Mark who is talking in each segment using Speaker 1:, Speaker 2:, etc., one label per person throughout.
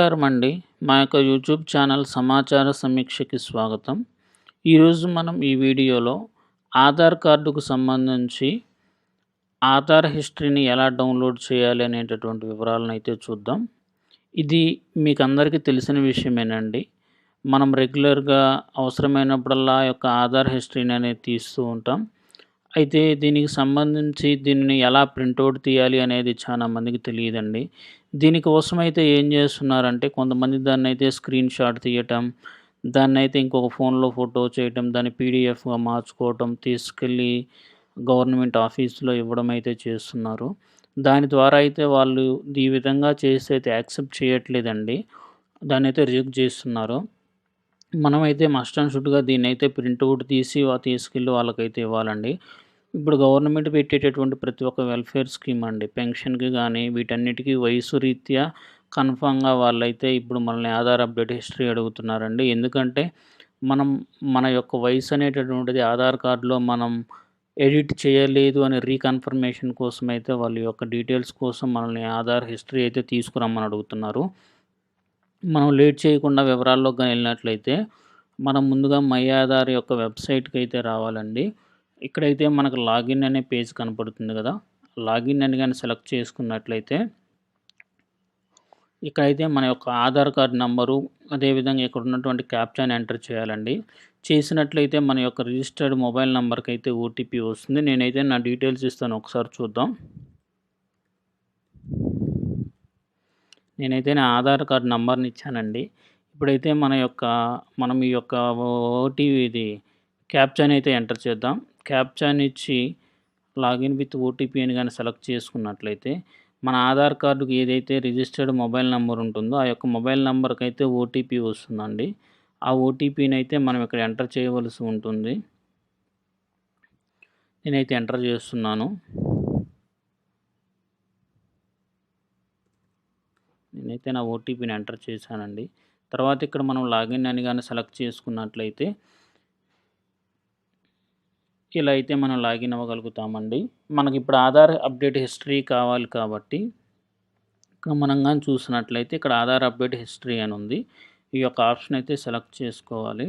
Speaker 1: నమస్కారమండి. మా యొక్క యూట్యూబ్ ఛానల్ సమాచార సమీక్షకి స్వాగతం. ఈరోజు మనం ఈ వీడియోలో ఆధార్ కార్డుకు సంబంధించి ఆధార్ హిస్టరీని ఎలా డౌన్లోడ్ చేయాలి అనేటటువంటి వివరాలనైతే చూద్దాం. ఇది మీకందరికీ తెలిసిన విషయమేనండి. మనం రెగ్యులర్‌గా అవసరమైనప్పుడల్లా ఆ యొక్క ఆధార్ హిస్టరీని అనేది తీస్తూ ఉంటాం. అయితే దీనికి సంబంధించి దీనిని ఎలా ప్రింటౌట్ తీయాలి అనేది చాలా మందికి తెలియదండి. దీనికోసమైతే ఏం చేస్తున్నారంటే కొంతమంది దాన్నైతే స్క్రీన్ షాట్ తీయటం, దాన్నైతే ఇంకొక ఫోన్‌లో ఫోటో చేయటం, దాన్ని పీడీఎఫ్‌గా మార్చుకోవటం, తీసుకెళ్ళి గవర్నమెంట్ ఆఫీస్‌లో ఇవ్వడం అయితే చేస్తున్నారు. దాని ద్వారా అయితే వాళ్ళు ఈ విధంగా చేసి అయితే యాక్సెప్ట్ చేయట్లేదండి. దాన్నైతే రిజెక్ట్ చేస్తున్నారు. మనమైతే మస్ట్ అండ్ షుడ్‌గా దీన్నైతే ప్రింటౌట్ తీసి తీసుకెళ్ళి వాళ్ళకైతే ఇవ్వాలండి. ఇప్పుడు గవర్నమెంట్ పెట్టేటటువంటి ప్రతి ఒక్క వెల్ఫేర్ స్కీమ్ అండి. పెన్షన్‌కి గానీ, వీటన్నిటికి వయసు రీత్యా కన్ఫర్మ్‌గా వాళ్ళైతే ఇప్పుడు మనల్ని ఆధార్ అప్డేట్ హిస్టరీ అడుగుతున్నారండి. ఎందుకంటే, మనం మన యొక్క వయసు అనేటటువంటిది ఆధార్ కార్డ్‌లో మనం ఎడిట్ చేయలేదు అని రీకన్ఫర్మేషన్ కోసమైతే వాళ్ళ యొక్క డీటెయిల్స్ కోసం మనల్ని ఆధార్ హిస్టరీ అయితే తీసుకురమ్మని అడుగుతున్నారు. మనం లేట్ చేయకుండా వివరాల్లోకి గాని ఎళ్ళినట్లయితే, మనం ముందుగా మై ఆధార్ యొక్క వెబ్‌సైట్‌కైతే రావాలండి. ఇక్కడైతే మనకు లాగిన్ అనే పేజ్ కనపడుతుంది గదా! లాగిన్ అని గాని సెలెక్ట్ చేసుకున్నట్లయితే, ఇక్కడైతే మన యొక్క ఆధార్ కార్డ్ నంబరు, అదేవిధంగా ఇక్కడ ఉన్నటువంటి క్యాప్చాని ఎంటర్ చేయాలండి. చేసినట్లయితే మన యొక్క రిజిస్టర్డ్ మొబైల్ నంబర్‌కైతే ఓటీపీ వస్తుంది. నేనైతే నా డీటెయిల్స్ ఇస్తాను ఒకసారి చూద్దాం. నేనైతే నా ఆధార్ కార్డ్ నంబర్‌ని ఇచ్చానండి. ఇప్పుడైతే మనం ఈ యొక్క ఇది క్యాప్చాని అయితే ఎంటర్ చేద్దాం. క్యాప్చాని ఇచ్చి లాగిన్ విత్ ఓటీపీ అని గాని సెలెక్ట్ చేసుకున్నట్లయితే, మన ఆధార్ కార్డ్‌కి ఏదైతే రిజిస్టర్డ్ మొబైల్ నంబర్ ఉంటుందో, ఆ యొక్క మొబైల్ నంబర్‌కైతే ఓటీపీ వస్తుందండి. ఆ ఓటీపీనైతే మనం ఇక్కడ ఎంటర్ చేయవలసి ఉంటుంది. నేనైతే ఎంటర్ చేస్తున్నాను. నేనైతే నా ఓటీపీని ఎంటర్ చేశానండి. తర్వాత ఇక్కడ మనం లాగిన్ అని గాని సెలెక్ట్ చేసుకున్నట్లయితే, ఇలా అయితే మనం లాగిన్ అవ్వగలుగుతామండి. మనకిప్పుడు ఆధార్ అప్డేట్ హిస్టరీ కావాలి కాబట్టి, ఇక్కడ మనం గాని చూసినట్లయితే ఇక్కడ ఆధార్ అప్డేట్ హిస్టరీ అని ఉంది. ఈ యొక్క ఆప్షన్ అయితే సెలెక్ట్ చేసుకోవాలి.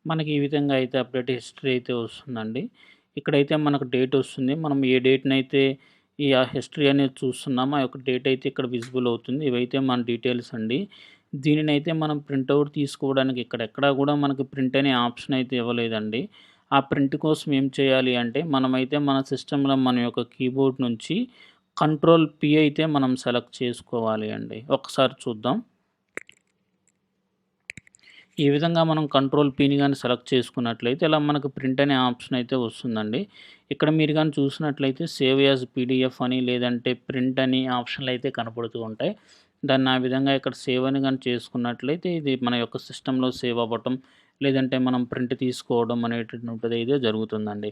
Speaker 1: మనకి ఈ విధంగా అయితే అప్డేట్ హిస్టరీ అయితే వస్తుందండి. ఇక్కడైతే మనకు డేట్ వస్తుంది. మనం ఏ డేట్‌నైతే ఆ హిస్టరీ అనేది చూస్తున్నామో, ఆ యొక్క డేట్ అయితే ఇక్కడ విజిబుల్ అవుతుంది. ఇవైతే మన డీటెయిల్స్ అండి. దీనినైతే మనం ప్రింటౌట్ తీసుకోవడానికి ఇక్కడెక్కడా గూడా మనకు ప్రింట్ అనే ఆప్షన్ అయితే ఇవ్వలేదండి. ఆ ప్రింట్ కోసం ఏం చేయాలి అంటే, మనమైతే మన సిస్టమ్‌లో మన యొక్క కీబోర్డ్ నుంచి కంట్రోల్ పి అయితే మనం సెలెక్ట్ చేసుకోవాలి అండి. ఒకసారి చూద్దాం. ఈ విధంగా మనం కంట్రోల్ పిని గాని సెలెక్ట్ చేసుకున్నట్లయితే ఇలా మనకు ప్రింట్ అనే ఆప్షన్ అయితే వస్తుందండి. ఇక్కడ మీరు గాని చూసినట్లయితే సేవ్ యాస్ పీడీఎఫ్ అని లేదంటే ప్రింట్ అని ఆప్షన్‌లు అయితే కనపడుతూ ఉంటాయి. దాన్ని ఆ విధంగా ఇక్కడ సేవ్ అని గాని చేసుకున్నట్లయితే ఇది మన యొక్క సిస్టమ్‌లో సేవ్ అవ్వటం, లేదంటే మనం ప్రింట్ తీసుకోవడం అనేటటువంటిది అయితే జరుగుతుందండి.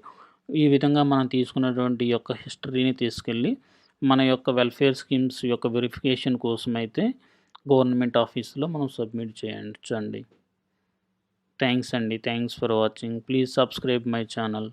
Speaker 1: ఈ విధంగా మనం తీసుకున్నటువంటి ఈ యొక్క హిస్టరీని తీసుకెళ్ళి మన యొక్క వెల్ఫేర్ స్కీమ్స్ యొక్క వెరిఫికేషన్ కోసమైతే గవర్నమెంట్ ఆఫీస్‌లో మనం సబ్మిట్ చేయొచ్చండి. థ్యాంక్స్ అండి. Thanks for watching. Please subscribe my channel.